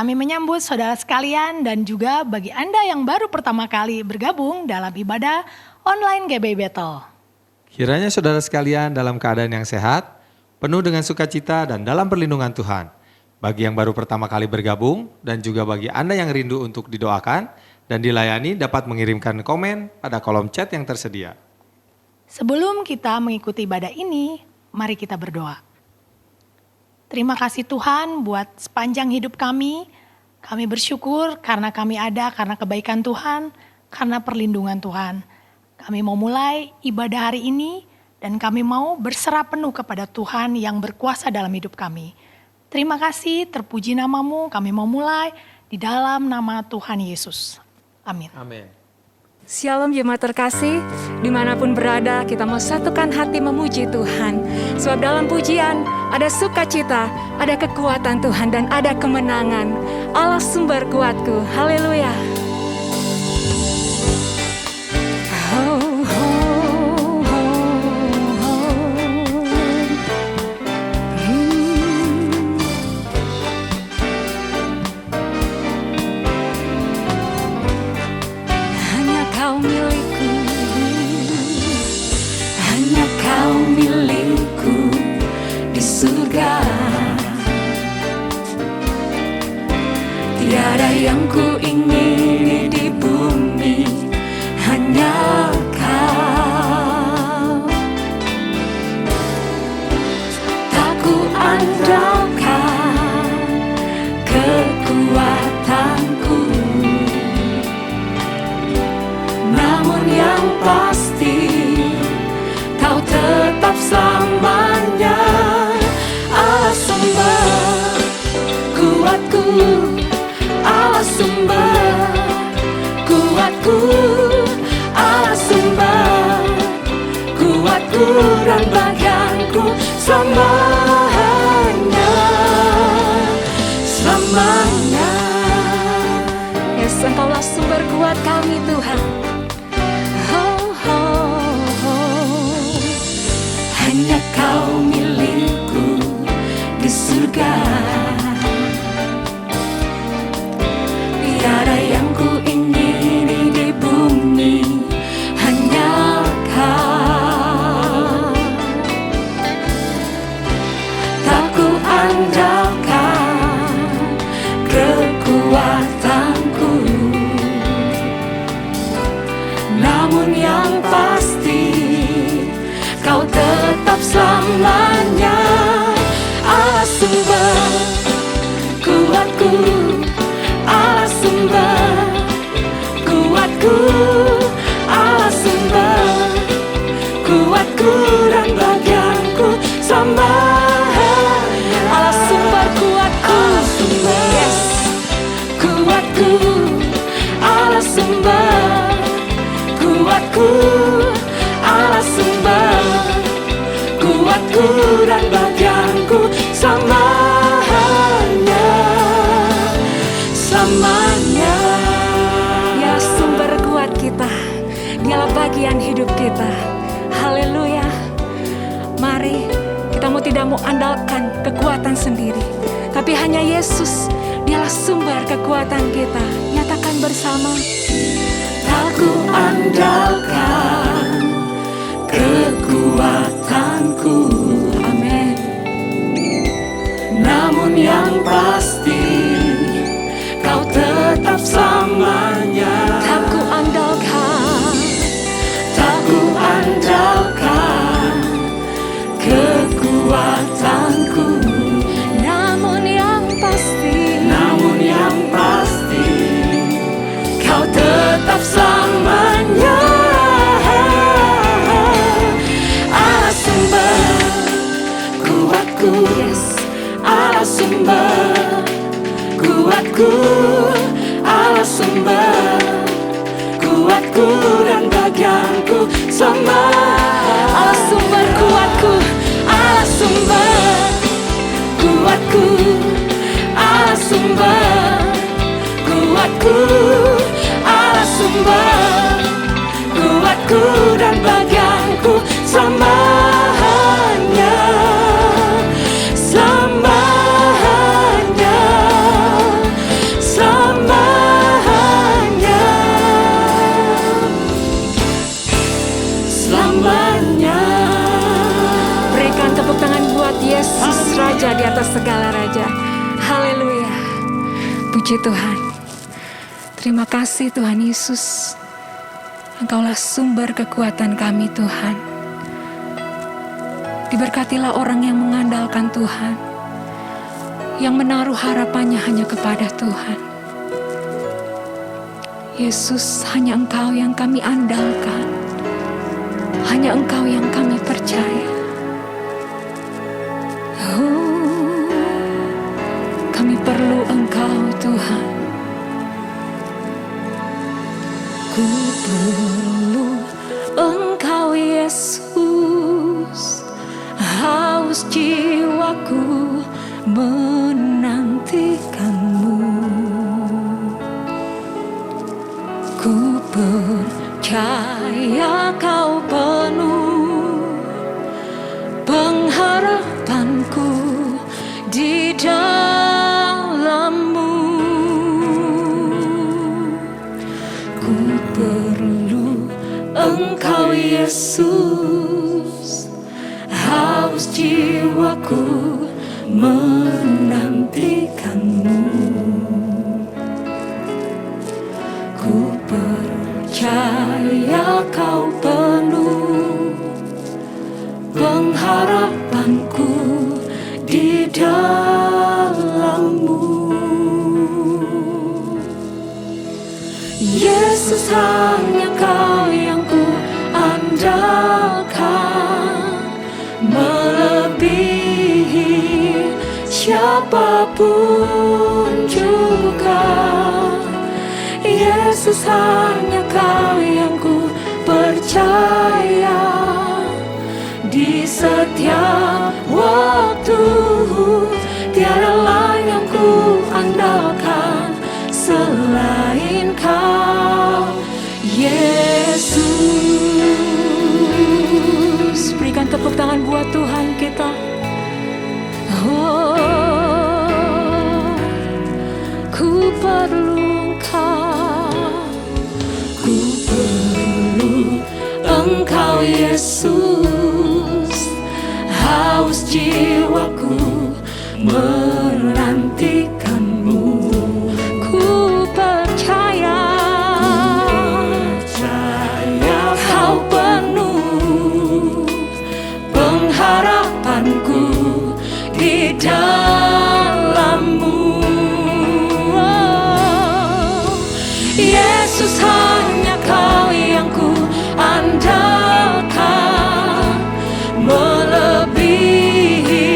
kami menyambut saudara sekalian dan juga bagi Anda yang baru pertama kali bergabung dalam ibadah online GBI Bethel. Kiranya saudara sekalian dalam keadaan yang sehat, penuh dengan sukacita dan dalam perlindungan Tuhan. Bagi yang baru pertama kali bergabung dan juga bagi Anda yang rindu untuk didoakan dan dilayani dapat mengirimkan komen pada kolom chat yang tersedia. Sebelum kita mengikuti ibadah ini, mari kita berdoa. Terima kasih Tuhan buat sepanjang hidup kami. Kami bersyukur karena kami ada, karena kebaikan Tuhan, karena perlindungan Tuhan. Kami mau mulai ibadah hari ini dan kami mau berserah penuh kepada Tuhan yang berkuasa dalam hidup kami. Terima kasih, terpuji namamu, kami mau mulai di dalam nama Tuhan Yesus. Amin. Amin. Shalom jemaat terkasih, dimanapun berada kita mau satukan hati memuji Tuhan. Sebab dalam pujian ada sukacita, ada kekuatan Tuhan dan ada kemenangan. Allah sumber kuatku, haleluya. Tiada yang ku ingini di bumi, hanya Kau. Tak ku andalkan kekuatanku, namun yang pasti Kau tetap selamanya. Allah sumber kuatku, Allah sumber kuatku, Allah sumber kuatku dan bagianku selamanya, selamanya. Yes, Engkaulah sumber kuat kami Tuhan. Hanya Kau milikku di surga. Tiada yang ku ingini di bumi, hanya Kau. Tak ku andalkan kekuatanku, namun yang pasti Kau tetap selamanya. Allah sumber kuatku, Allah sumber kuatku, Allah sumber kuatku dan bagianku selamanya. Allah sumber kuatku, Allah sumber yes, kuatku, Allah sumber kuatku, Allah sumber kuatku dan bagianku selamanya, selamanya. ya sumber kuat kita, dialah bagian hidup kita. Haleluya. Mari kita mau tidak mau andalkan kekuatan sendiri, tapi hanya Yesus, dialah sumber kekuatan kita. Nyatakan bersama. Tak ku andalkan kekuatanku, Amin. namun yang pasti Kau tetap selamanya. Tak ku andalkan, Tak ku andalkan kekuatanku, namun yang pasti, namun yang pasti Kau tetap selamanya. Allah sumber kuatku, yes, Allah sumber kuatku, Allah sumber kuatku dan bagianku selamanya. Allah sumber kuatku, Allah sumber kuatku, Allah sumber kuatku, Allah sumber kuatku dan bagianku selamanya, selamanya. atas segala raja. Haleluya. Puji Tuhan. Terima kasih Tuhan Yesus. Engkaulah sumber kekuatan kami Tuhan. Diberkatilah orang yang mengandalkan Tuhan, yang menaruh harapannya hanya kepada Tuhan. Yesus, hanya Engkau yang kami andalkan, hanya Engkau yang kami percaya. Oh, kami perlu Engkau Tuhan. Ku perlu Engkau Yesus, haus jiwaku menantikanmu. Ku percaya Kau penuh pengharapanku di dalam-Mu. Ku perlu Engkau Yesus, haus jiwaku menantikanmu. Ku percaya Kau penuh pengharapanku di dalam-Mu. Yesus, hanya Kau yang ku andalkan, melebihi siapapun juga. Yesus, hanya Kau yang ku percaya, di setiap waktu tiada lain yang ku andalkan selain Kau, Yesus. Berikan tepuk tangan buat Tuhan kita. Oh, ku perlu Engkau, ku perlu Engkau Yesus, haus jiwaku menantikanmu. Ku percaya Kau penuh pengharapanku di dalam-Mu. Oh, Yesus, hanya Kau yang ku andalkan, melebihi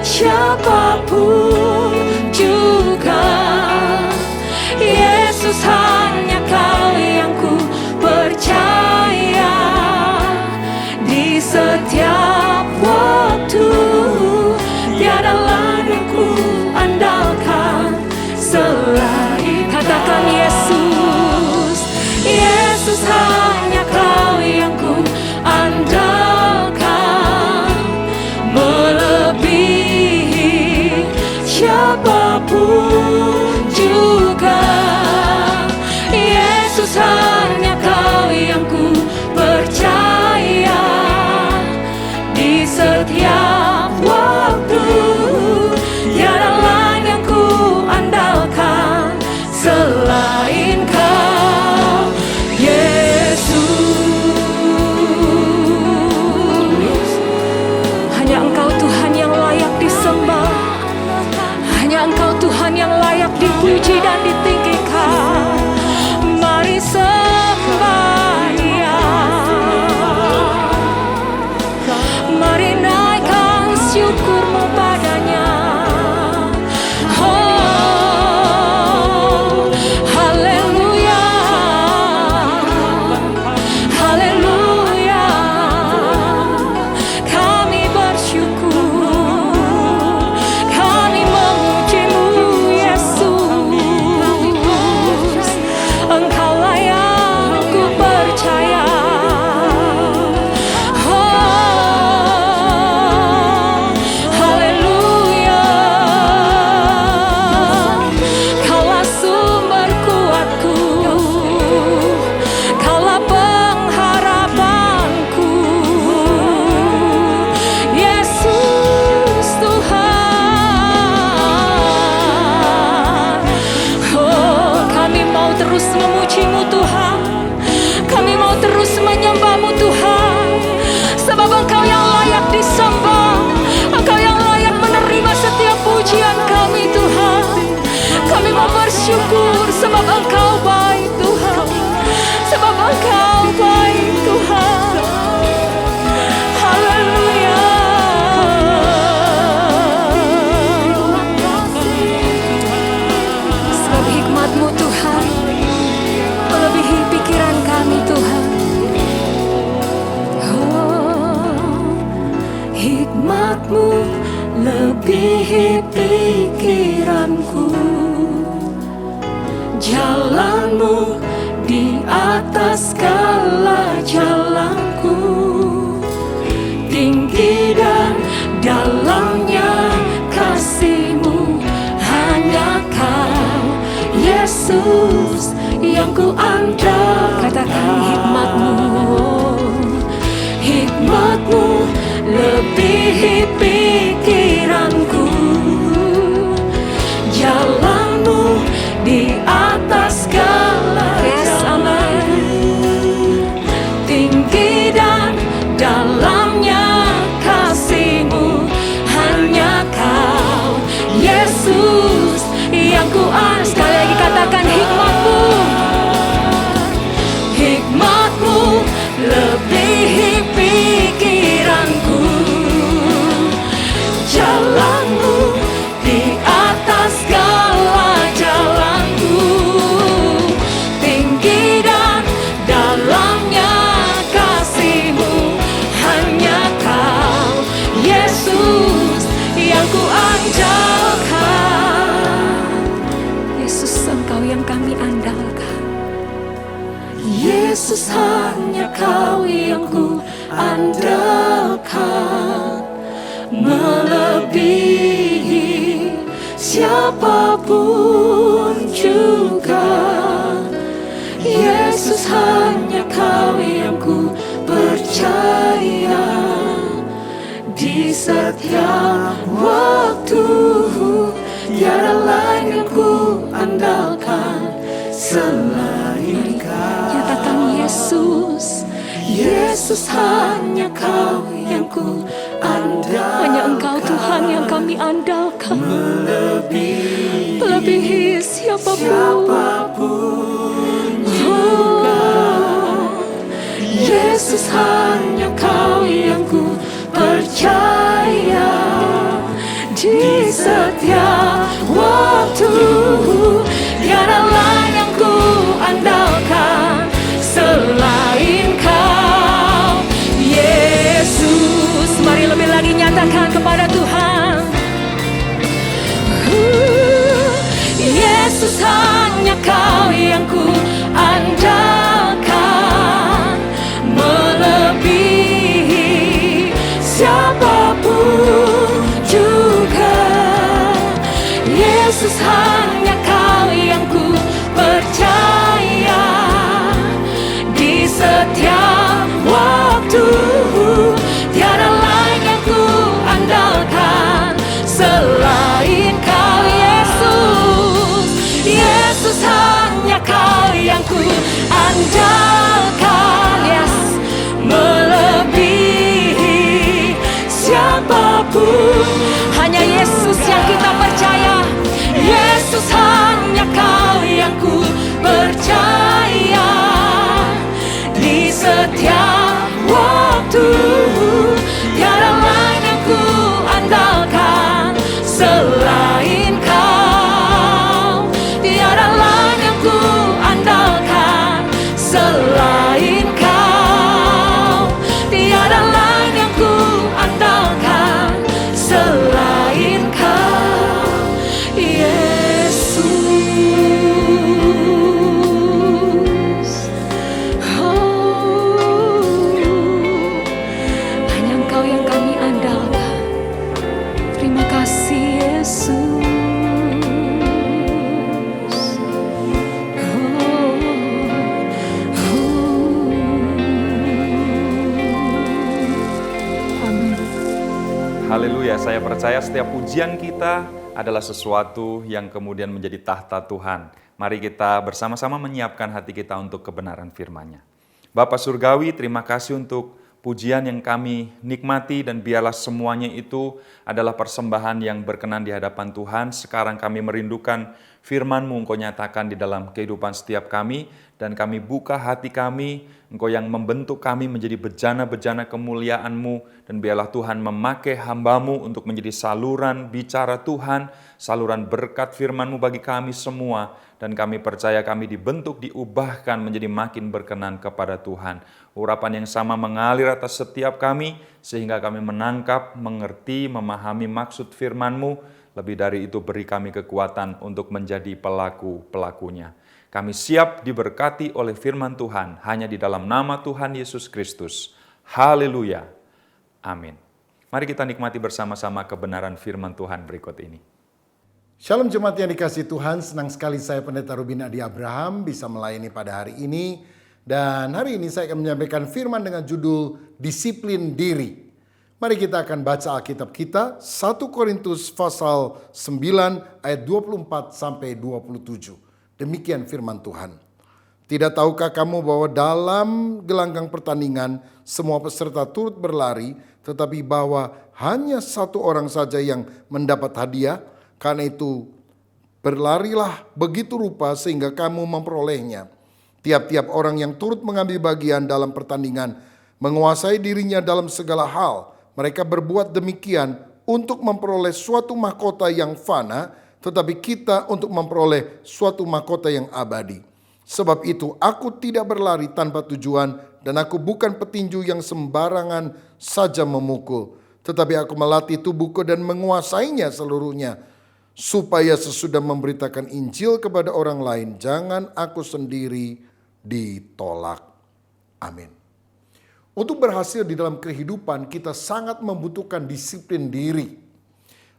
siapapun juga. Yesus, hanya Kau yang ku percaya, di setiap waktu tiada lain yang ku andalkan selain. Katakan Yesus, Yesus, hanya Kau yang ku andalkan, melebihi siapapun juga. Yesus, hanya Kau yang ku percaya, di setiap waktu tiada lain yang ku andalkan selain Kau, Yesus. Hanya Engkau Tuhan yang layak disembah, hanya Engkau Tuhan yang layak dipuji dan ditinggikan. Mari sembah Dia, mari naikkan syukurmu padanya. Oh, haleluya, haleluya. Kami bersyukur, kami memuji-Mu Yesus. Sebab Engkau baik Tuhan, sebab Engkau baik Tuhan. Haleluya. Sebab hikmat-Mu Tuhan melebihi pikiran kami Tuhan. Oh, Hikmat-Mu lebihi pikiranku, jalan-Mu di atas segala jalanku, tinggi dan dalamnya kasih-Mu, hanya Kau Yesus yang ku andalkan. katakan hikmat-Mu. Hikmat-Mu lebihi pikiranku, jalan-Mu di atas segala Yes, jalan, tinggi dan dalamnya kasih-Mu, hanya Kau Yesus yang ku andalkan. Sekali lagi katakan hikmat-Mu. Hikmat-Mu lebihi pikiranku, jalan-Mu di atas segala jalanku, tinggi dan dalamnya kasih-Mu, hanya Kau Yesus yang ku andalkan. Yesus, Engkau yang kami andalkan. Yesus, hanya Kau yang ku andalkan, melebihi siapapun juga. Yesus, hanya Kau yang ku percaya, di setiap waktu tiada lain yang ku andalkan selain Kau. Nyatakan Yesus, Yesus, hanya Kau yang ku andalkan, hanya Engkau Tuhan yang kami andalkan. Melebihi siapapun. Oh, Yesus, hanya Kau yang ku percaya, di setiap waktu tiada lain yang ku andalkan selain Kau. Yesus, mari lebih lagi nyatakan kepada Tuhan. Yesus, hanya Kau yang ku andalkan, melebihi siapapun juga. Yesus, hanya Kau yang ku percaya, di setiap waktu tiada lain yang ku andalkan selain Kau. Yesus, hanya Kau yang ku andalkan, yes, melebihi siapapun. Hanya Yesus yang kita percaya. Yesus, hanya Kau yang ku percaya, di setiap waktu tiada lain yang ku andalkan selain Kau. Tiada lain yang ku andalkan selain Kau. Tiada lain yang ku andalkan selain Kau, Yesus. Oh, hanya Engkau yang kami andalkan. Terima kasih Yesus. Haleluya, saya percaya setiap pujian kita adalah sesuatu yang kemudian menjadi tahta Tuhan. Mari kita bersama-sama menyiapkan hati kita untuk kebenaran firman-Nya. Bapa Surgawi, terima kasih untuk pujian yang kami nikmati dan biarlah semuanya itu adalah persembahan yang berkenan di hadapan Tuhan. Sekarang kami merindukan Firman-Mu Engkau nyatakan di dalam kehidupan setiap kami, dan kami buka hati kami, Engkau yang membentuk kami menjadi bejana-bejana kemuliaan-Mu, dan biarlah Tuhan memakai hamba-Mu untuk menjadi saluran bicara Tuhan, saluran berkat firman-Mu bagi kami semua, dan kami percaya kami dibentuk, diubahkan menjadi makin berkenan kepada Tuhan. Urapan yang sama mengalir atas setiap kami, sehingga kami menangkap, mengerti, memahami maksud firman-Mu. Lebih dari itu, beri kami kekuatan untuk menjadi pelaku-pelakunya. Kami siap diberkati oleh firman Tuhan hanya di dalam nama Tuhan Yesus Kristus. Haleluya. Amin. Mari kita nikmati bersama-sama kebenaran firman Tuhan berikut ini. Shalom jemaat yang dikasihi Tuhan, senang sekali saya Pendeta Ruben Adi Abraham bisa melayani pada hari ini. Dan hari ini saya akan menyampaikan firman dengan judul Disiplin Diri. Mari kita akan baca Alkitab kita, 1 Korintus pasal 9 ayat 24 sampai 27. Demikian firman Tuhan. Tidak tahukah kamu bahwa dalam gelanggang pertandingan semua peserta turut berlari, tetapi bahwa hanya satu orang saja yang mendapat hadiah? Karena itu berlarilah begitu rupa sehingga kamu memperolehnya. Tiap-tiap orang yang turut mengambil bagian dalam pertandingan menguasai dirinya dalam segala hal. Mereka berbuat demikian untuk memperoleh suatu mahkota yang fana, tetapi kita untuk memperoleh suatu mahkota yang abadi. Sebab itu aku tidak berlari tanpa tujuan, dan aku bukan petinju yang sembarangan saja memukul. Tetapi aku melatih tubuhku dan menguasainya seluruhnya, supaya sesudah memberitakan Injil kepada orang lain, jangan aku sendiri ditolak. Amin. Untuk berhasil di dalam kehidupan, kita sangat membutuhkan disiplin diri.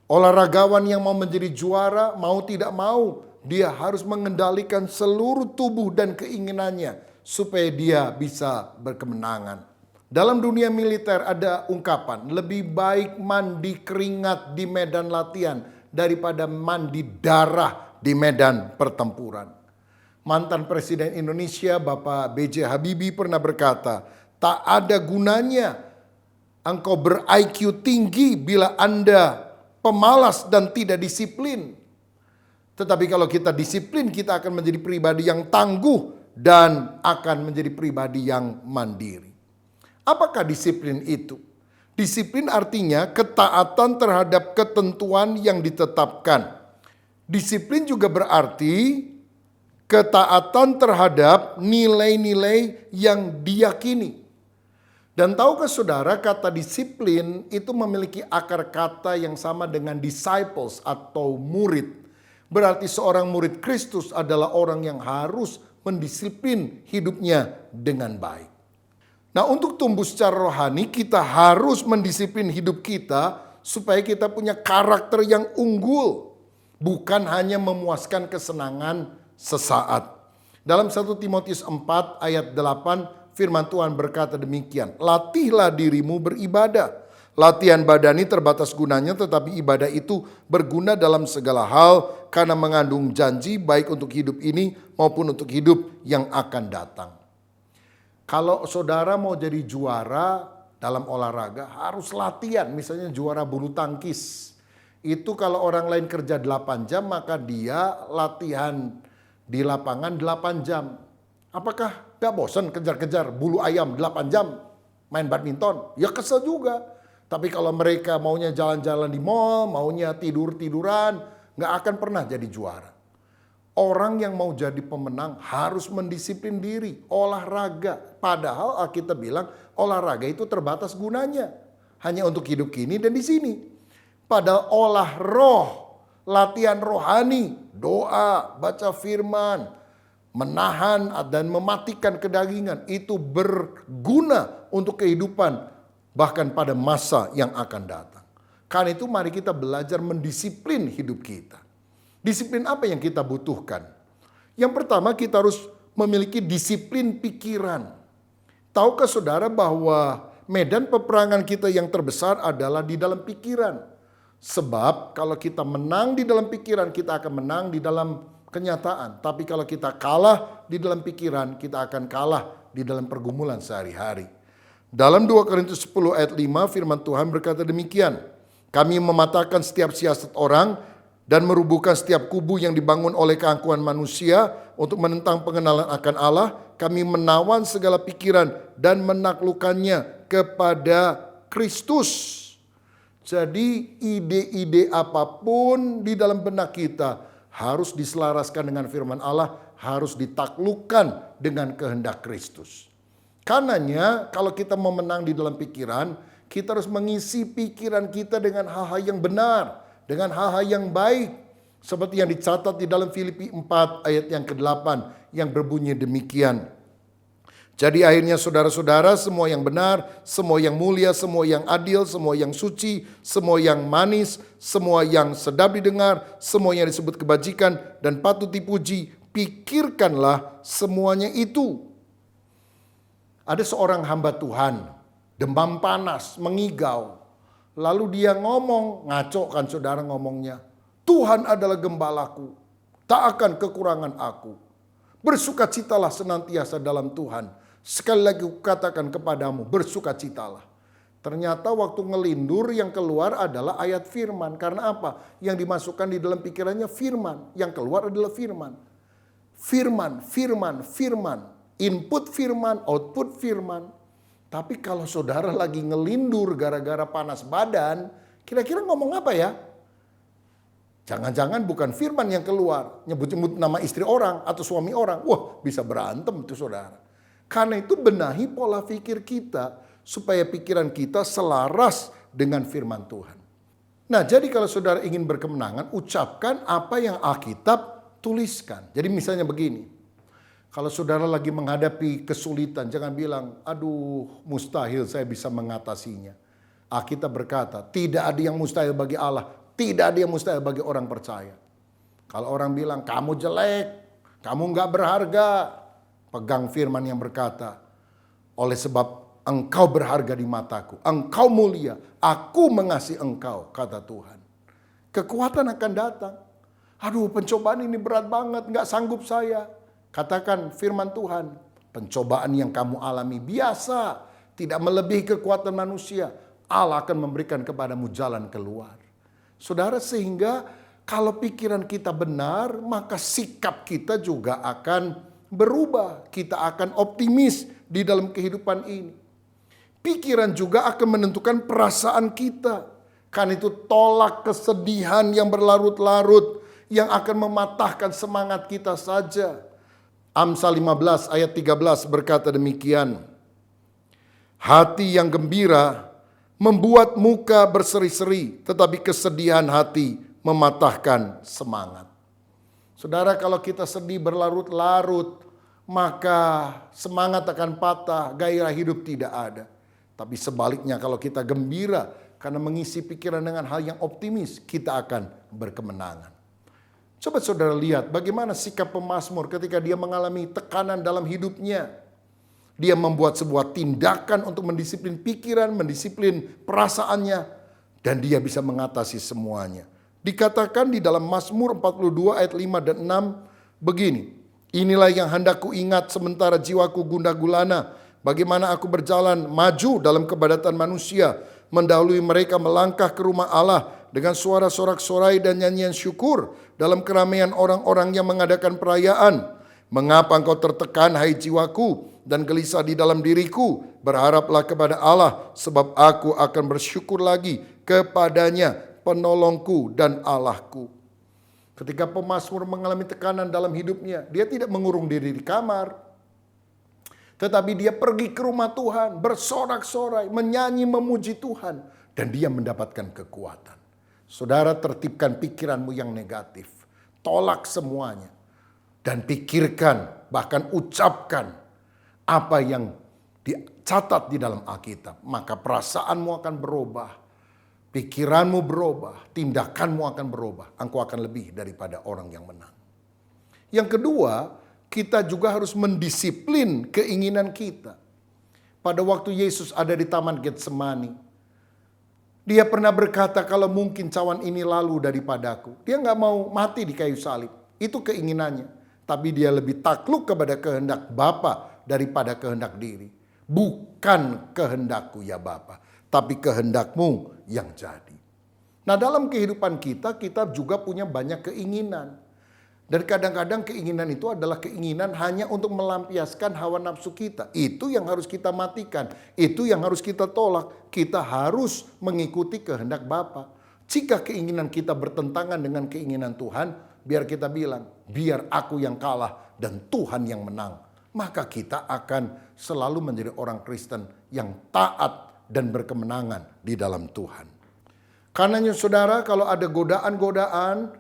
Olahragawan yang mau menjadi juara, mau tidak mau, dia harus mengendalikan seluruh tubuh dan keinginannya supaya dia bisa berkemenangan. Dalam dunia militer ada ungkapan, lebih baik mandi keringat di medan latihan daripada mandi darah di medan pertempuran. Mantan Presiden Indonesia Bapak B.J. Habibie pernah berkata, tak ada gunanya engkau ber-IQ tinggi bila Anda pemalas dan tidak disiplin. Tetapi kalau kita disiplin, kita akan menjadi pribadi yang tangguh dan akan menjadi pribadi yang mandiri. Apakah disiplin itu? Disiplin artinya ketaatan terhadap ketentuan yang ditetapkan. Disiplin juga berarti ketaatan terhadap nilai-nilai yang diyakini. Dan tahukah saudara, kata disiplin itu memiliki akar kata yang sama dengan disciples atau murid. Berarti seorang murid Kristus adalah orang yang harus mendisiplin hidupnya dengan baik. Nah, untuk tumbuh secara rohani kita harus mendisiplin hidup kita supaya kita punya karakter yang unggul. Bukan hanya memuaskan kesenangan sesaat. Dalam 1 Timotius 4 ayat 8 firman Tuhan berkata demikian, latihlah dirimu beribadah. Latihan badani terbatas gunanya, tetapi ibadah itu berguna dalam segala hal karena mengandung janji baik untuk hidup ini maupun untuk hidup yang akan datang. Kalau saudara mau jadi juara dalam olahraga harus latihan, misalnya juara bulu tangkis. Itu kalau orang lain kerja 8 jam, maka dia latihan di lapangan 8 jam. Apakah gak bosan kejar-kejar bulu ayam 8 jam main badminton? Ya kesel juga. Tapi kalau mereka maunya jalan-jalan di mall, maunya tidur-tiduran, gak akan pernah jadi juara. Orang yang mau jadi pemenang harus mendisiplin diri, olahraga. Padahal Alkitab bilang olahraga itu terbatas gunanya. Hanya untuk hidup kini dan di sini. Padahal olah roh, latihan rohani, doa, baca firman, menahan dan mematikan kedagingan itu berguna untuk kehidupan bahkan pada masa yang akan datang. Karena itu mari kita belajar mendisiplin hidup kita. Disiplin apa yang kita butuhkan? Yang pertama kita harus memiliki disiplin pikiran. Tahukah saudara bahwa medan peperangan kita yang terbesar adalah di dalam pikiran? Sebab kalau kita menang di dalam pikiran, kita akan menang di dalam kenyataan. Tapi kalau kita kalah di dalam pikiran, kita akan kalah di dalam pergumulan sehari-hari. Dalam 2 Korintus 10 ayat 5 firman Tuhan berkata demikian. Kami mematahkan setiap siasat orang dan merubuhkan setiap kubu yang dibangun oleh keangkuhan manusia untuk menentang pengenalan akan Allah. Kami menawan segala pikiran dan menaklukkannya kepada Kristus. Jadi ide-ide apapun di dalam benak kita harus diselaraskan dengan firman Allah, harus ditaklukkan dengan kehendak Kristus. Karenanya kalau kita mau menang di dalam pikiran, kita harus mengisi pikiran kita dengan hal-hal yang benar, dengan hal-hal yang baik. Seperti yang dicatat di dalam Filipi 4 ayat yang ke-8 yang berbunyi demikian. Jadi akhirnya saudara-saudara, semua yang benar, semua yang mulia, semua yang adil, semua yang suci, semua yang manis, semua yang sedap didengar, semua yang disebut kebajikan dan patut dipuji, pikirkanlah semuanya itu. Ada seorang hamba Tuhan, demam panas, mengigau. Lalu dia ngomong, ngaco kan saudara ngomongnya. Tuhan adalah gembalaku, tak akan kekurangan aku. Bersukacitalah senantiasa dalam Tuhan. Sekali lagi kukatakan kepadamu, bersukacitalah. Ternyata waktu ngelindur yang keluar adalah ayat firman. Karena apa? Yang dimasukkan di dalam pikirannya firman. Yang keluar adalah firman. Firman, firman, firman. Input firman, output firman. Tapi kalau saudara lagi ngelindur gara-gara panas badan, kira-kira ngomong apa ya? Jangan-jangan bukan firman yang keluar. Nyebut-nyebut nama istri orang atau suami orang. Wah, bisa berantem itu saudara. Karena itu benahi pola pikir kita supaya pikiran kita selaras dengan firman Tuhan. Nah, jadi kalau saudara ingin berkemenangan, ucapkan apa yang Alkitab tuliskan. Jadi misalnya begini, kalau saudara lagi menghadapi kesulitan, jangan bilang, aduh mustahil saya bisa mengatasinya. Alkitab berkata, tidak ada yang mustahil bagi Allah, tidak ada yang mustahil bagi orang percaya. Kalau orang bilang, kamu jelek, kamu gak berharga, pegang firman yang berkata, oleh sebab engkau berharga di mataku, engkau mulia, aku mengasihi engkau, kata Tuhan. Kekuatan akan datang. Aduh pencobaan ini berat banget, gak sanggup saya. Katakan firman Tuhan, pencobaan yang kamu alami biasa, tidak melebihi kekuatan manusia. Allah akan memberikan kepadamu jalan keluar. Saudara, sehingga kalau pikiran kita benar, maka sikap kita juga akan berubah. Kita akan optimis di dalam kehidupan ini. Pikiran juga akan menentukan perasaan kita. Karena itu tolak kesedihan yang berlarut-larut yang akan mematahkan semangat kita saja. Amsal 15 ayat 13 berkata demikian. Hati yang gembira membuat muka berseri-seri, tetapi kesedihan hati mematahkan semangat. Saudara, kalau kita sedih berlarut-larut, maka semangat akan patah, gairah hidup tidak ada. Tapi sebaliknya kalau kita gembira karena mengisi pikiran dengan hal yang optimis, kita akan berkemenangan. Coba saudara lihat bagaimana sikap pemazmur ketika dia mengalami tekanan dalam hidupnya. Dia membuat sebuah tindakan untuk mendisiplin pikiran, mendisiplin perasaannya, dan dia bisa mengatasi semuanya. Dikatakan di dalam Mazmur 42 ayat 5 dan 6 begini. Inilah yang hendak ku ingat sementara jiwaku gundah gulana. Bagaimana aku berjalan maju dalam kepadatan manusia. Mendahului mereka melangkah ke rumah Allah dengan suara sorak-sorai dan nyanyian syukur dalam keramaian orang-orang yang mengadakan perayaan. Mengapa engkau tertekan hai jiwaku dan gelisah di dalam diriku? Berharaplah kepada Allah sebab aku akan bersyukur lagi kepadanya, penolongku dan Allahku. Ketika pemazmur mengalami tekanan dalam hidupnya, dia tidak mengurung diri di kamar. Tetapi dia pergi ke rumah Tuhan, bersorak-sorai, menyanyi memuji Tuhan. Dan dia mendapatkan kekuatan. Saudara, tertibkan pikiranmu yang negatif. Tolak semuanya. Dan pikirkan, bahkan ucapkan apa yang dicatat di dalam Alkitab. Maka perasaanmu akan berubah. Pikiranmu berubah, tindakanmu akan berubah. Engkau akan lebih daripada orang yang menang. Yang kedua, kita juga harus mendisiplin keinginan kita. Pada waktu Yesus ada di Taman Getsemani, dia pernah berkata, kalau mungkin cawan ini lalu daripadaku. Dia nggak mau mati di kayu salib. Itu keinginannya. Tapi dia lebih takluk kepada kehendak Bapa daripada kehendak diri. Bukan kehendakku ya Bapa, tapi kehendakmu yang jadi. Nah, dalam kehidupan kita juga punya banyak keinginan. Dan kadang-kadang keinginan itu adalah keinginan hanya untuk melampiaskan hawa nafsu kita. Itu yang harus kita matikan. Itu yang harus kita tolak. Kita harus mengikuti kehendak Bapa. Jika keinginan kita bertentangan dengan keinginan Tuhan, biar kita bilang, biar aku yang kalah dan Tuhan yang menang. Maka kita akan selalu menjadi orang Kristen yang taat dan berkemenangan di dalam Tuhan. Karenanya saudara, kalau ada godaan-godaan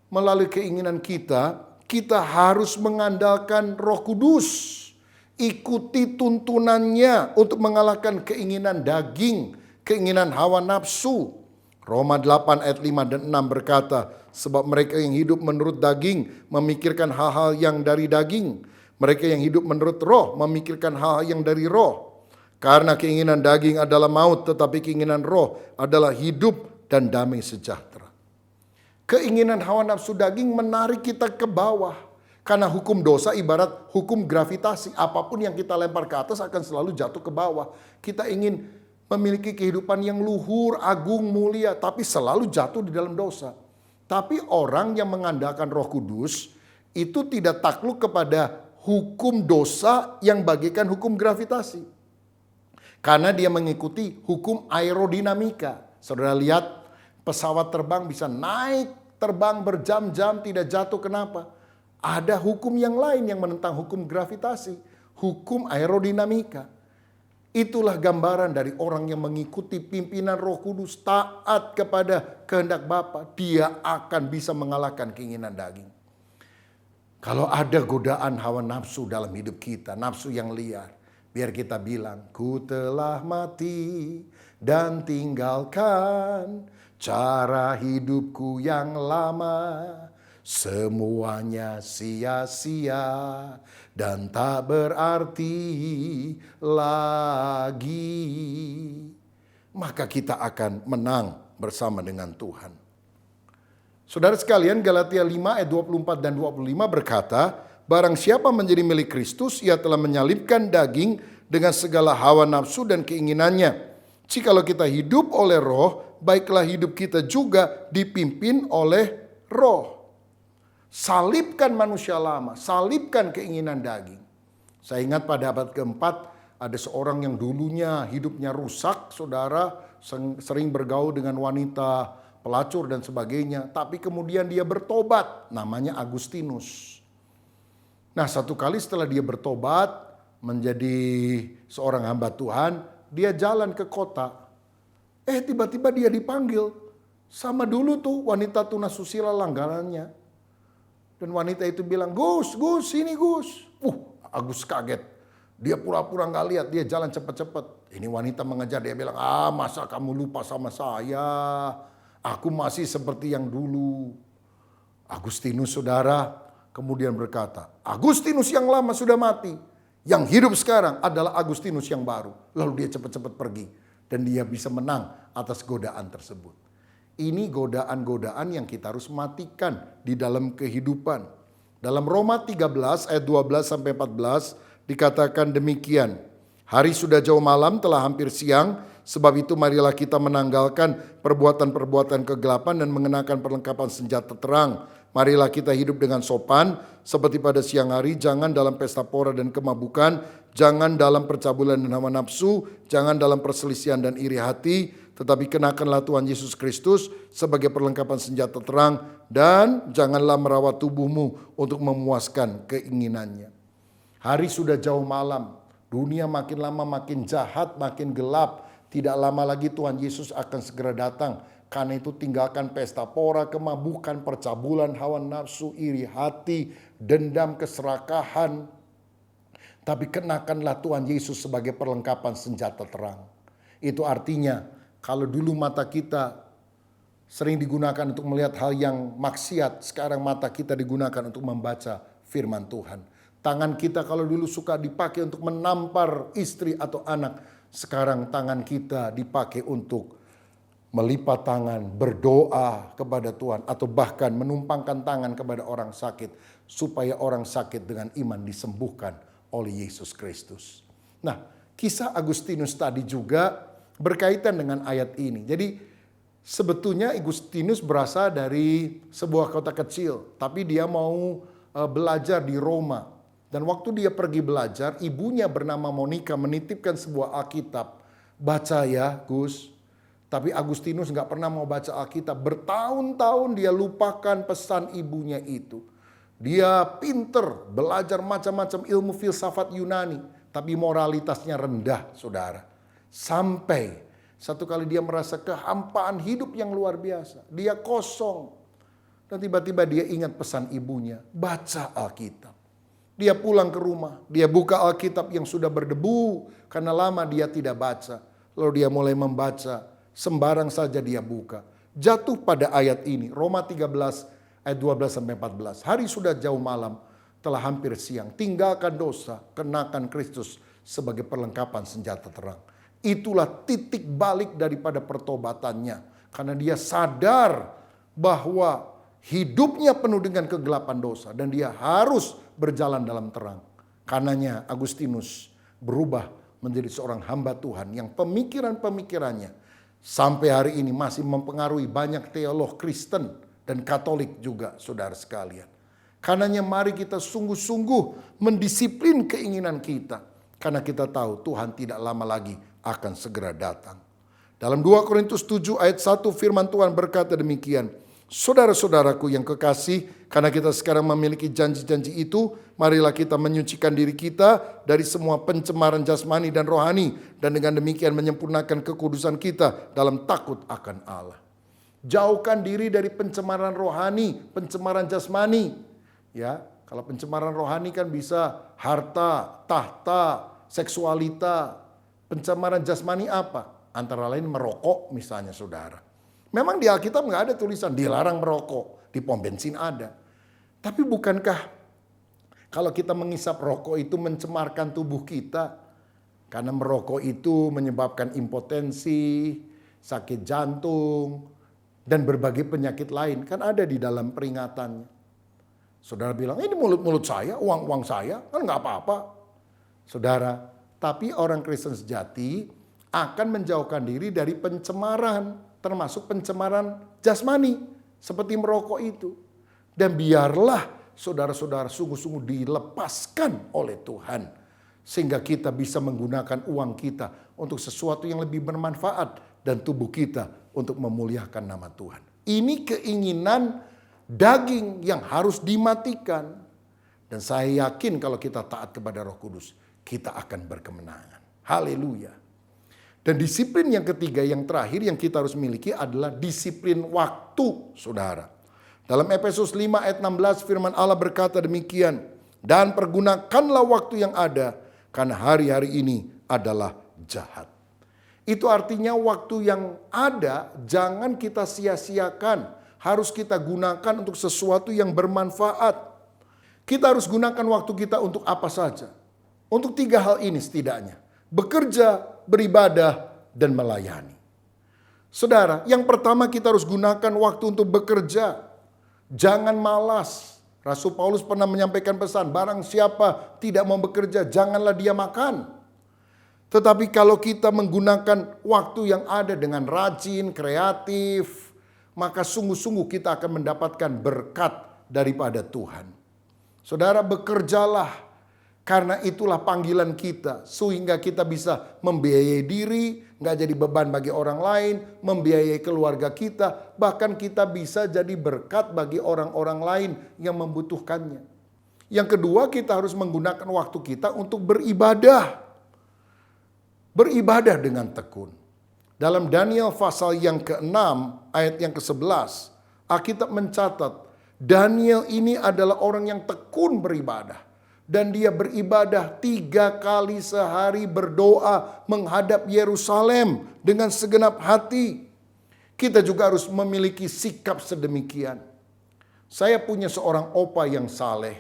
melalui keinginan kita, kita harus mengandalkan Roh Kudus. Ikuti tuntunannya untuk mengalahkan keinginan daging, keinginan hawa nafsu. Roma 8 ayat 5 dan 6 berkata, sebab mereka yang hidup menurut daging memikirkan hal-hal yang dari daging. Mereka yang hidup menurut roh memikirkan hal-hal yang dari roh. Karena keinginan daging adalah maut, tetapi keinginan roh adalah hidup dan damai sejahtera. Keinginan hawa nafsu daging menarik kita ke bawah. Karena hukum dosa ibarat hukum gravitasi. Apapun yang kita lempar ke atas akan selalu jatuh ke bawah. Kita ingin memiliki kehidupan yang luhur, agung, mulia. Tapi selalu jatuh di dalam dosa. Tapi orang yang mengandalkan Roh Kudus itu tidak takluk kepada hukum dosa yang bagaikan hukum gravitasi. Karena dia mengikuti hukum aerodinamika. Saudara lihat, pesawat terbang bisa naik, terbang berjam-jam, tidak jatuh. Kenapa? Ada hukum yang lain yang menentang hukum gravitasi. Hukum aerodinamika. Itulah gambaran dari orang yang mengikuti pimpinan Roh Kudus, taat kepada kehendak Bapa. Dia akan bisa mengalahkan keinginan daging. Kalau ada godaan hawa nafsu dalam hidup kita, nafsu yang liar, biar kita bilang, ku telah mati dan tinggalkan cara hidupku yang lama, semuanya sia-sia dan tak berarti lagi. Maka kita akan menang bersama dengan Tuhan. Saudara sekalian, Galatia 5 ayat 24 dan 25 berkata, barang siapa menjadi milik Kristus, ia telah menyalibkan daging dengan segala hawa nafsu dan keinginannya. Jikalau kita hidup oleh roh, baiklah hidup kita juga dipimpin oleh roh. Salibkan manusia lama, salibkan keinginan daging. Saya ingat pada abad keempat, ada seorang yang dulunya hidupnya rusak, saudara, sering bergaul dengan wanita, pelacur dan sebagainya. Tapi kemudian dia bertobat, namanya Agustinus. Nah, satu kali setelah dia bertobat, menjadi seorang hamba Tuhan, dia jalan ke kota. Tiba-tiba dia dipanggil. Sama dulu tuh wanita tunasusila langganannya. Dan wanita itu bilang, Gus, sini Gus. Agus kaget. Dia pura-pura gak lihat, dia jalan cepat-cepat. Ini wanita mengejar, dia bilang, masa kamu lupa sama saya? Aku masih seperti yang dulu. Agustinus saudara kemudian berkata, Agustinus yang lama sudah mati. Yang hidup sekarang adalah Agustinus yang baru. Lalu dia cepat-cepat pergi. Dan dia bisa menang atas godaan tersebut. Ini godaan-godaan yang kita harus matikan di dalam kehidupan. Dalam Roma 13 ayat 12 sampai 14 dikatakan demikian. Hari sudah jauh malam, telah hampir siang. Sebab itu marilah kita menanggalkan perbuatan-perbuatan kegelapan dan mengenakan perlengkapan senjata terang. Marilah kita hidup dengan sopan seperti pada siang hari, jangan dalam pesta pora dan kemabukan, jangan dalam percabulan dan hawa nafsu, jangan dalam perselisihan dan iri hati, tetapi kenakanlah Tuhan Yesus Kristus sebagai perlengkapan senjata terang dan janganlah merawat tubuhmu untuk memuaskan keinginannya. Hari sudah jauh malam, dunia makin lama makin jahat, makin gelap. Tidak lama lagi Tuhan Yesus akan segera datang. Karena itu tinggalkan pesta pora, kemabukan, percabulan, hawa nafsu, iri hati, dendam, keserakahan. Tapi kenakanlah Tuhan Yesus sebagai perlengkapan senjata terang. Itu artinya kalau dulu mata kita sering digunakan untuk melihat hal yang maksiat, sekarang mata kita digunakan untuk membaca firman Tuhan. Tangan kita kalau dulu suka dipakai untuk menampar istri atau anak, sekarang tangan kita dipakai untuk melipat tangan, berdoa kepada Tuhan, atau bahkan menumpangkan tangan kepada orang sakit, supaya orang sakit dengan iman disembuhkan oleh Yesus Kristus. Nah, kisah Agustinus tadi juga berkaitan dengan ayat ini. Jadi Sebetulnya Agustinus berasal dari sebuah kota kecil, tapi dia mau belajar di Roma. Dan waktu dia pergi belajar, ibunya bernama Monica menitipkan sebuah Alkitab. Baca ya Gus. Tapi Agustinus nggak pernah mau baca Alkitab. Bertahun-tahun dia lupakan pesan ibunya itu. Dia pinter, belajar macam-macam ilmu filsafat Yunani. Tapi moralitasnya rendah, saudara. Sampai satu kali dia merasa kehampaan hidup yang luar biasa. Dia kosong. Dan tiba-tiba dia ingat pesan ibunya. Baca Alkitab. Dia pulang ke rumah. Dia buka Alkitab yang sudah berdebu. Karena lama dia tidak baca. Lalu dia mulai membaca. Sembarang saja dia buka. Jatuh pada ayat ini. Roma 13 ayat 12-14. Hari sudah jauh malam. Telah hampir siang. Tinggalkan dosa. Kenakan Kristus sebagai perlengkapan senjata terang. Itulah titik balik daripada pertobatannya. Karena dia sadar bahwa hidupnya penuh dengan kegelapan dosa. Dan dia harus berjalan dalam terang. Karenanya Agustinus berubah menjadi seorang hamba Tuhan. Yang pemikiran-pemikirannya sampai hari ini masih mempengaruhi banyak teolog Kristen dan Katolik juga, saudara sekalian. Karenanya mari kita sungguh-sungguh mendisiplin keinginan kita. Karena kita tahu Tuhan tidak lama lagi akan segera datang. Dalam 2 Korintus 7 ayat 1 firman Tuhan berkata demikian. Saudara-saudaraku yang kekasih, karena kita sekarang memiliki janji-janji itu, marilah kita menyucikan diri kita dari semua pencemaran jasmani dan rohani, dan dengan demikian menyempurnakan kekudusan kita dalam takut akan Allah. Jauhkan diri dari pencemaran rohani, pencemaran jasmani. Ya, kalau pencemaran rohani kan bisa harta, tahta, seksualita. Pencemaran jasmani apa? Antara lain merokok misalnya, saudara. Memang di Alkitab nggak ada tulisan dilarang merokok, di pom bensin ada. Tapi bukankah kalau kita mengisap rokok itu mencemarkan tubuh kita? Karena merokok itu menyebabkan impotensi, sakit jantung, dan berbagai penyakit lain. Kan ada di dalam peringatannya. Saudara bilang, ini mulut-mulut saya, uang-uang saya, kan nggak apa-apa. Saudara, tapi orang Kristen sejati akan menjauhkan diri dari pencemaran. Termasuk pencemaran jasmani seperti merokok itu. Dan biarlah saudara-saudara sungguh-sungguh dilepaskan oleh Tuhan. Sehingga kita bisa menggunakan uang kita untuk sesuatu yang lebih bermanfaat. Dan tubuh kita untuk memuliakan nama Tuhan. Ini keinginan daging yang harus dimatikan. Dan saya yakin kalau kita taat kepada Roh Kudus, kita akan berkemenangan. Haleluya. Dan disiplin yang ketiga, yang terakhir yang kita harus miliki adalah disiplin waktu, saudara. Dalam Efesus 5 ayat 16 firman Allah berkata demikian. Dan pergunakanlah waktu yang ada, karena hari-hari ini adalah jahat. Itu artinya waktu yang ada jangan kita sia-siakan. Harus kita gunakan untuk sesuatu yang bermanfaat. Kita harus gunakan waktu kita untuk apa saja. Untuk 3 hal ini setidaknya. Bekerja, beribadah, dan melayani. Saudara, yang pertama kita harus gunakan waktu untuk bekerja. Jangan malas. Rasul Paulus pernah menyampaikan pesan, barang siapa tidak mau bekerja, janganlah dia makan. Tetapi kalau kita menggunakan waktu yang ada dengan rajin, kreatif, maka sungguh-sungguh kita akan mendapatkan berkat daripada Tuhan. Saudara, bekerjalah. Karena itulah panggilan kita. Sehingga kita bisa membiayai diri. Nggak jadi beban bagi orang lain. Membiayai keluarga kita. Bahkan kita bisa jadi berkat bagi orang-orang lain yang membutuhkannya. Yang kedua, kita harus menggunakan waktu kita untuk beribadah. Beribadah dengan tekun. Dalam Daniel pasal yang ke-6 ayat yang ke-11. Alkitab mencatat. Daniel ini adalah orang yang tekun beribadah. Dan dia beribadah 3 kali sehari berdoa menghadap Yerusalem dengan segenap hati. Kita juga harus memiliki sikap sedemikian. Saya punya seorang opa yang saleh.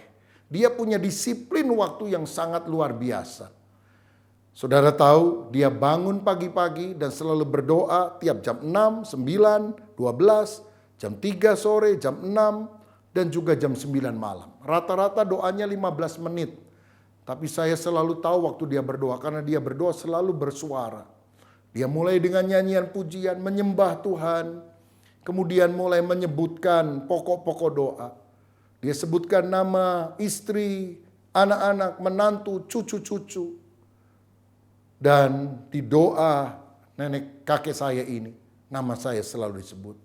Dia punya disiplin waktu yang sangat luar biasa. Saudara tahu dia bangun pagi-pagi dan selalu berdoa tiap jam 6, 9, 12, jam 3 sore, jam 6. Dan juga jam 9 malam. Rata-rata doanya 15 menit. Tapi saya selalu tahu waktu dia berdoa. Karena dia berdoa selalu bersuara. Dia mulai dengan nyanyian pujian, menyembah Tuhan. Kemudian mulai menyebutkan pokok-pokok doa. Dia sebutkan nama istri, anak-anak, menantu, cucu-cucu. Dan di doa nenek kakek saya ini, nama saya selalu disebut.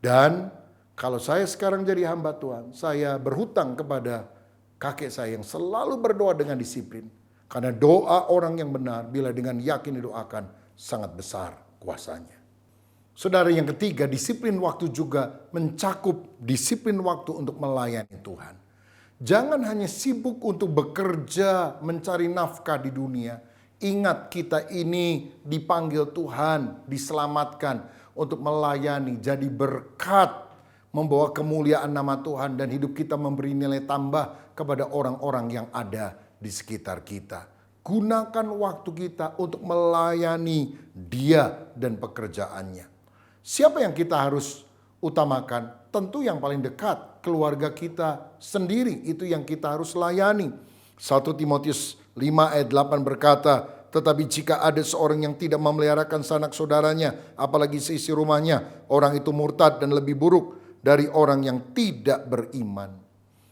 Dan kalau saya sekarang jadi hamba Tuhan, saya berhutang kepada kakek saya yang selalu berdoa dengan disiplin. Karena doa orang yang benar bila dengan yakin didoakan sangat besar kuasanya. Saudara, yang ketiga, disiplin waktu juga mencakup disiplin waktu untuk melayani Tuhan. Jangan hanya sibuk untuk bekerja mencari nafkah di dunia. Ingat, kita ini dipanggil Tuhan, diselamatkan untuk melayani, jadi berkat, membawa kemuliaan nama Tuhan, dan hidup kita memberi nilai tambah kepada orang-orang yang ada di sekitar kita. Gunakan waktu kita untuk melayani Dia dan pekerjaannya. Siapa yang kita harus utamakan? Tentu yang paling dekat, keluarga kita sendiri, itu yang kita harus layani. 1 Timotius 5 ayat 8 berkata, tetapi jika ada seorang yang tidak memeliharakan sanak saudaranya, apalagi seisi rumahnya, orang itu murtad dan lebih buruk dari orang yang tidak beriman.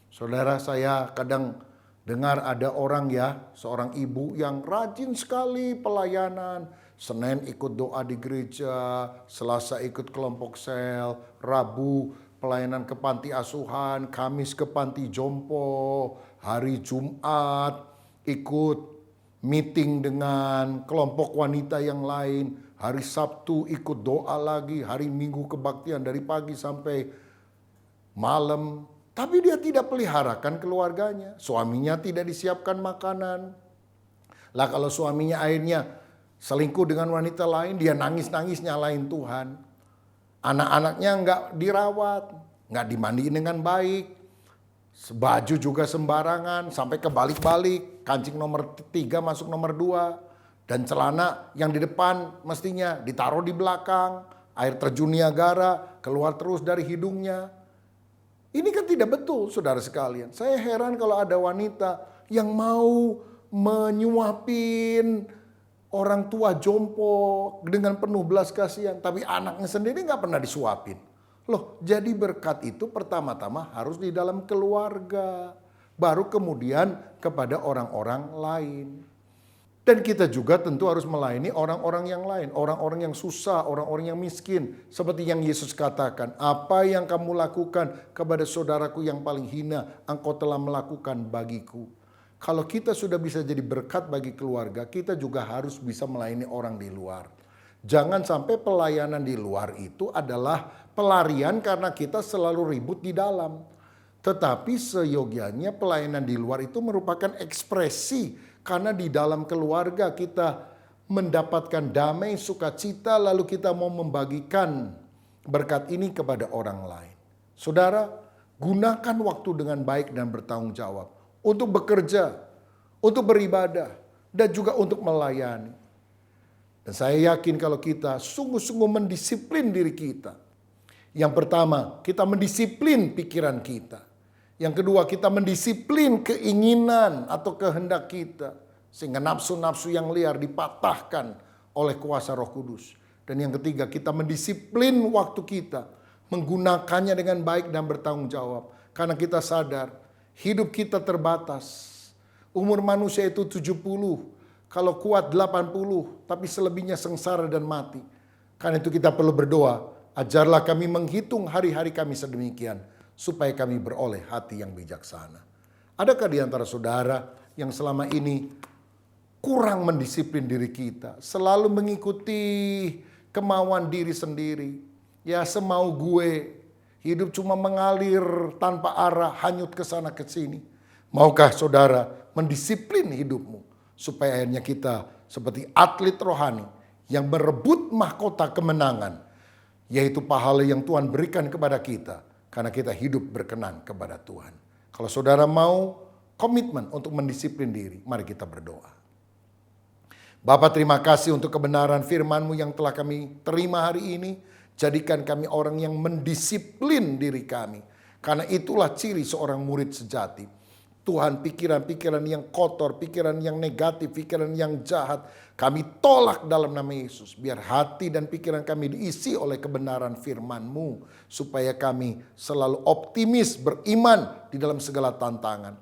Saudara, saya kadang dengar ada orang seorang ibu yang rajin sekali pelayanan. Senin ikut doa di gereja, Selasa ikut kelompok sel, Rabu pelayanan ke panti asuhan, Kamis ke panti jompo, hari Jumat ikut meeting dengan kelompok wanita yang lain, hari Sabtu ikut doa lagi, hari Minggu kebaktian dari pagi sampai malam. Tapi dia tidak peliharakan keluarganya, suaminya tidak disiapkan makanan. Lah kalau suaminya akhirnya selingkuh dengan wanita lain, dia nangis-nangis nyalain Tuhan. Anak-anaknya nggak dirawat, nggak dimandiin dengan baik. Baju juga sembarangan, sampai kebalik-balik. Kancing nomor 3 masuk nomor 2. Dan celana yang di depan mestinya ditaruh di belakang. Air terjun Niagara keluar terus dari hidungnya. Ini kan tidak betul, saudara sekalian. Saya heran kalau ada wanita yang mau menyuapin orang tua jompo dengan penuh belas kasihan, tapi anaknya sendiri nggak pernah disuapin. Loh, jadi berkat itu pertama-tama harus di dalam keluarga, baru kemudian kepada orang-orang lain. Dan kita juga tentu harus melayani orang-orang yang lain, orang-orang yang susah, orang-orang yang miskin. Seperti yang Yesus katakan, apa yang kamu lakukan kepada saudaraku yang paling hina, engkau telah melakukan bagiku. Kalau kita sudah bisa jadi berkat bagi keluarga, kita juga harus bisa melayani orang di luar. Jangan sampai pelayanan di luar itu adalah pelarian karena kita selalu ribut di dalam. Tetapi seyogianya pelayanan di luar itu merupakan ekspresi. Karena di dalam keluarga kita mendapatkan damai, sukacita, lalu kita mau membagikan berkat ini kepada orang lain. Saudara, gunakan waktu dengan baik dan bertanggung jawab. Untuk bekerja, untuk beribadah, dan juga untuk melayani. Dan saya yakin kalau kita sungguh-sungguh mendisiplin diri kita. Yang pertama, kita mendisiplin pikiran kita. Yang kedua, kita mendisiplin keinginan atau kehendak kita. Sehingga nafsu-nafsu yang liar dipatahkan oleh kuasa Roh Kudus. Dan yang ketiga, kita mendisiplin waktu kita. Menggunakannya dengan baik dan bertanggung jawab. Karena kita sadar, hidup kita terbatas. Umur manusia itu 70, kalau kuat 80, tapi selebihnya sengsara dan mati. Karena itu kita perlu berdoa, ajarlah kami menghitung hari-hari kami sedemikian, supaya kami beroleh hati yang bijaksana. Adakah di antara saudara yang selama ini kurang mendisiplin diri kita, selalu mengikuti kemauan diri sendiri, ya semau gue, hidup cuma mengalir tanpa arah, hanyut ke sana ke sini. Maukah saudara mendisiplin hidupmu supaya akhirnya kita seperti atlet rohani yang merebut mahkota kemenangan, yaitu pahala yang Tuhan berikan kepada kita karena kita hidup berkenan kepada Tuhan. Kalau saudara mau komitmen untuk mendisiplin diri, mari kita berdoa. Bapa, terima kasih untuk kebenaran firman-Mu yang telah kami terima hari ini. Jadikan kami orang yang mendisiplin diri kami. Karena itulah ciri seorang murid sejati. Tuhan, pikiran-pikiran yang kotor, pikiran yang negatif, pikiran yang jahat, kami tolak dalam nama Yesus. Biar hati dan pikiran kami diisi oleh kebenaran firman-Mu, supaya kami selalu optimis, beriman di dalam segala tantangan.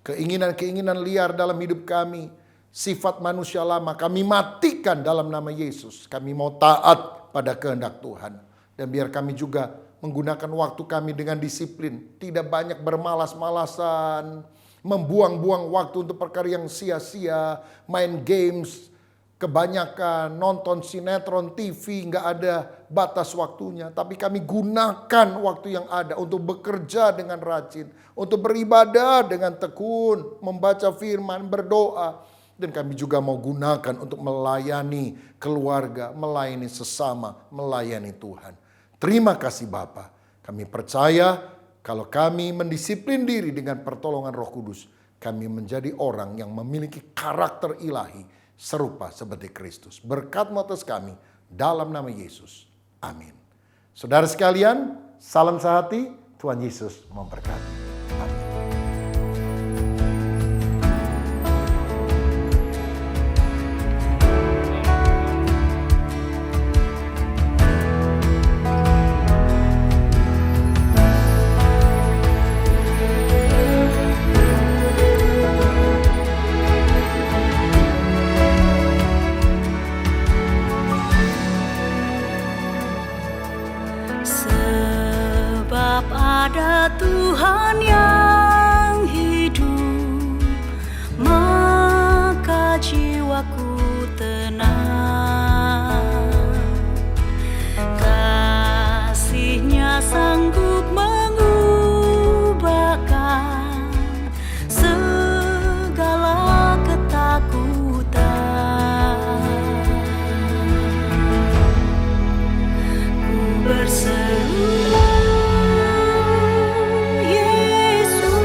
Keinginan-keinginan liar dalam hidup kami, sifat manusia lama, kami matikan dalam nama Yesus. Kami mau taat pada kehendak Tuhan. Dan biar kami juga menggunakan waktu kami dengan disiplin, tidak banyak bermalas-malasan, membuang-buang waktu untuk perkara yang sia-sia, main games, kebanyakan nonton sinetron TV, nggak ada batas waktunya. Tapi kami gunakan waktu yang ada untuk bekerja dengan rajin, untuk beribadah dengan tekun, membaca firman, berdoa. Dan kami juga mau gunakan untuk melayani keluarga, melayani sesama, melayani Tuhan. Terima kasih Bapa. Kami percaya kalau kami mendisiplin diri dengan pertolongan Roh Kudus, kami menjadi orang yang memiliki karakter ilahi serupa seperti Kristus. Berkat-Mu atas kami dalam nama Yesus. Amin. Saudara sekalian, salam sehati. Tuhan Yesus memberkati. Amin. Sebab ada Tuhan yang hidup, maka jiwaku tenang. Kasih-Nya sanggup mengubahkan segala ketakutan. Ku berseru, Yesus,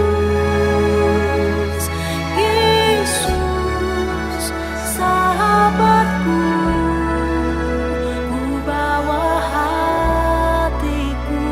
Yesus, sahabatku. Ku bawa hatiku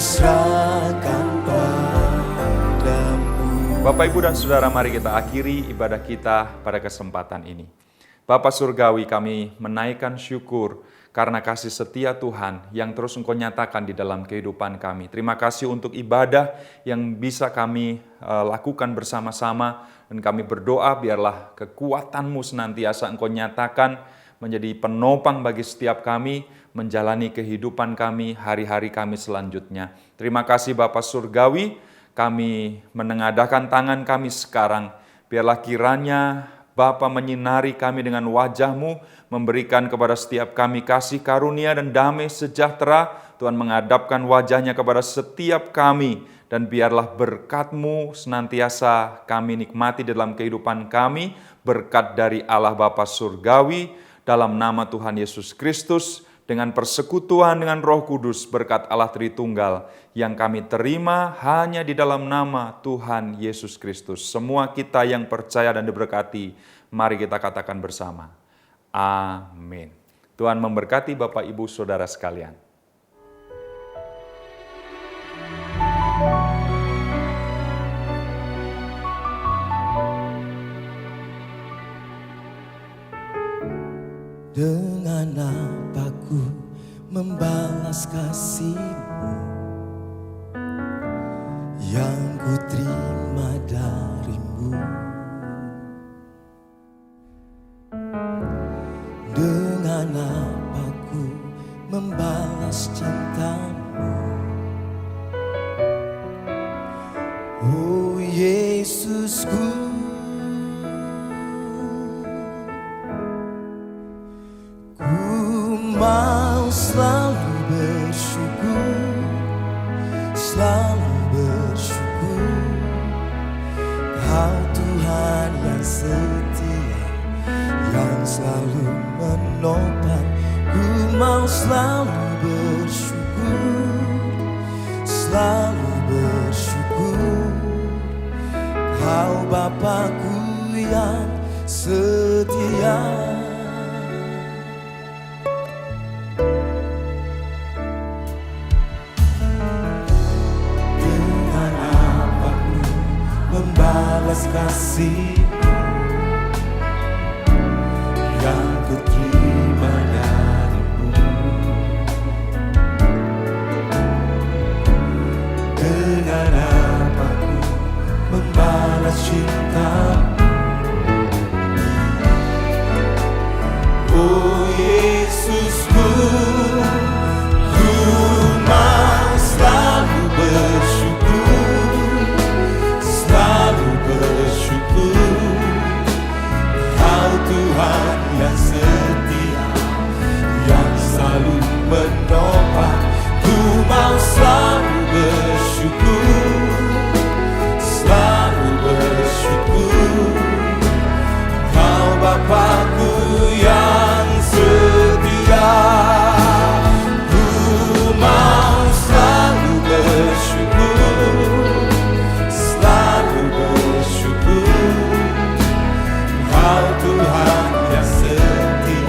serahkan padamu. Bapak, Ibu, dan Saudara, mari kita akhiri ibadah kita pada kesempatan ini. Bapa Surgawi, kami menaikkan syukur karena kasih setia Tuhan yang terus Engkau nyatakan di dalam kehidupan kami. Terima kasih untuk ibadah yang bisa kami lakukan bersama-sama, dan kami berdoa biarlah kekuatan-Mu senantiasa Engkau nyatakan menjadi penopang bagi setiap kami, menjalani kehidupan kami, hari-hari kami selanjutnya. Terima kasih Bapa Surgawi, kami menengadahkan tangan kami sekarang, biarlah kiranya Bapa menyinari kami dengan wajah-Mu, memberikan kepada setiap kami kasih karunia dan damai sejahtera. Tuhan menghadapkan wajah-Nya kepada setiap kami, dan biarlah berkat-Mu senantiasa kami nikmati dalam kehidupan kami, berkat dari Allah Bapa Surgawi, dalam nama Tuhan Yesus Kristus, dengan persekutuan dengan Roh Kudus, berkat Allah Tritunggal, yang kami terima hanya di dalam nama Tuhan Yesus Kristus. Semua kita yang percaya dan diberkati, mari kita katakan bersama, amin. Tuhan memberkati Bapak, Ibu, Saudara sekalian. Dengan apa ku membalas kasih-Mu yang ku terima dari-Mu? Dengan apa ku membalas cinta-Mu? Oh Yesusku, mau selalu bersyukur, selalu bersyukur. Kau Tuhan yang setia, yang selalu menopang. Ku mau selalu bersyukur, selalu bersyukur. Kau Bapakku yang setia. Membalas kasih yang ku terima dari-Mu. Dengan apa ku membalas cinta-Mu? Oh Yesusku, ku mau selalu bersyukur, selalu bersyukur. Kau Tuhan yang setia, yang selalu menopang. Ku mau selalu bersyukur, selalu bersyukur. Kau Bapakku yang setia. Ku mau selalu bersyukur, selalu bersyukur. Kau Tuhan yang setia,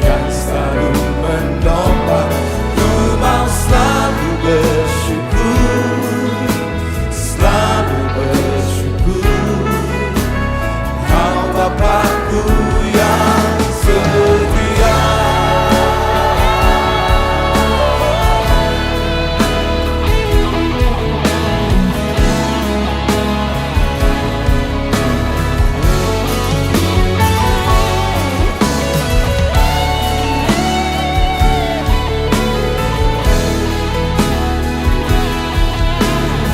yang selalu menopang. Ku mau selalu bersyukur, selalu bersyukur. Kau Bapakku yang setia.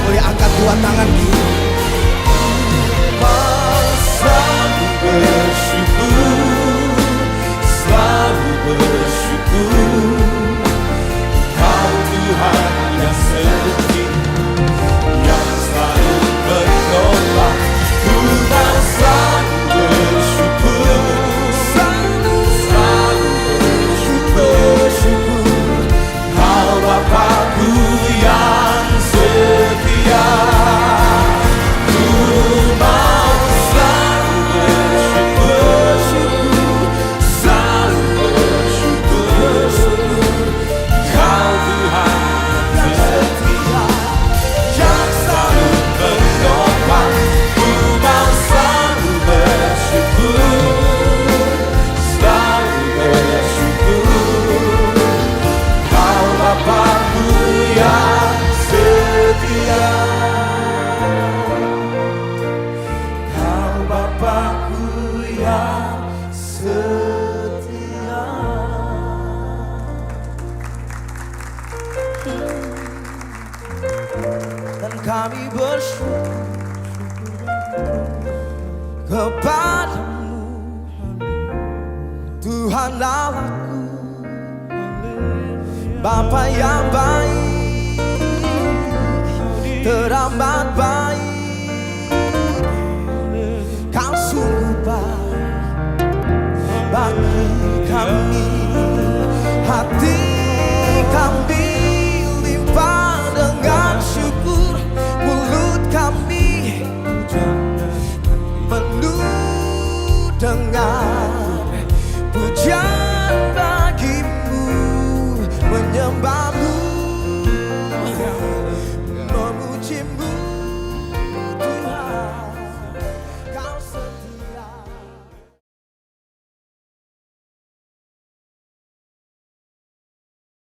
Boleh angkat dua tangan kita. Mau selalu bersyukur, selalu bersyukur. Kau Tuhan yang setia, yang selalu menopang. Ku mau selalu bersyukur, selalu bersyukur. Kau Bapakku yang setia. kami bersyukur kepadamu, Tuhan Allahku, Bapa yang baik, teramat baik. Kau sungguh baik bagi kami, hati kami